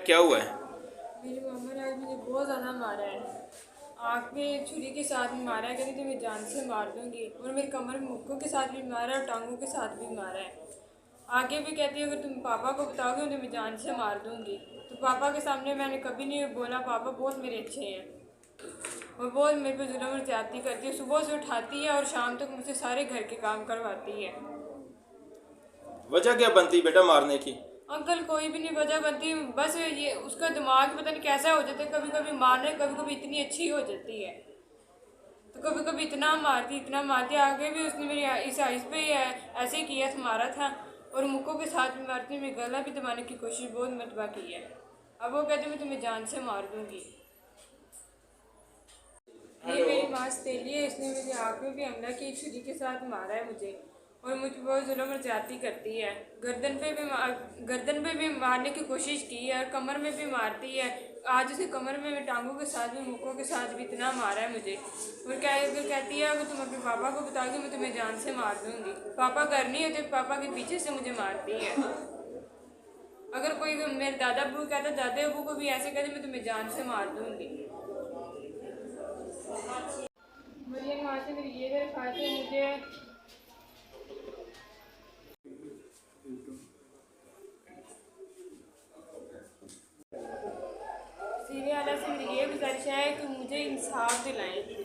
क्या हुआ है? मेरी मम्मा ने आज मुझे बहुत ज़्यादा मारा है। आँख में छुरी के साथ भी मारा है, कहती तो मैं जान से मार दूंगी। और मेरी कमर में मुक्कों के साथ भी मारा है और टांगों के साथ भी मारा है। आगे भी कहती है अगर तुम पापा को बताओगे तो मैं जान से मार दूंगी। तो पापा के सामने मैंने कभी नहीं बोला, पापा बहुत मेरे अच्छे हैं और बहुत मेरे पे जुल्म और ज्यादती करती है। सुबह से उठाती है और शाम तक मुझसे सारे घर के काम करवाती है। वजह क्या बनती बेटा मारने की? अंकल कोई भी नहीं वजह बनती, बस ये उसका दिमाग पता नहीं कैसा हो जाता है। कभी कभी मारने, कभी कभी इतनी अच्छी हो जाती है तो कभी कभी इतना मारती। आगे भी उसने मेरी इस आइस पे ऐसे ही किया था, मारा था। और मुक्कों के साथ भी मारती, मेरी गला भी दबाने की कोशिश बहुत मरतबा की है। अब वो कहती मैं तुम्हें जान से मार दूंगी। ये मेरी माँ सहेली है, इसने मेरी आँख में भी हमला की, छुरी के साथ मारा है मुझे और मुझ पर बहुत जुल्म और ज्यादती करती है। गर्दन पे भी मारने की कोशिश की है और कमर में भी मारती है। आज उसे कमर में टांगों के साथ भी मुक्कों के साथ भी इतना मारा है मुझे। और कहती है अगर तुम अपने पापा को बताओगे मैं तुम्हें जान से मार दूंगी। पापा घर नहीं होते, पापा के पीछे से मुझे मारती है। अगर कोई मेरे दादा अबू कहता, दादा अबू को भी ऐसे कहते मैं तुम्हें जान से मार दूंगी। मुझे माँ से मेरी ये दरख्वास्त है, मुझे सीधे आला से मेरी ये गुजारिश है कि मुझे इंसाफ दिलाएं।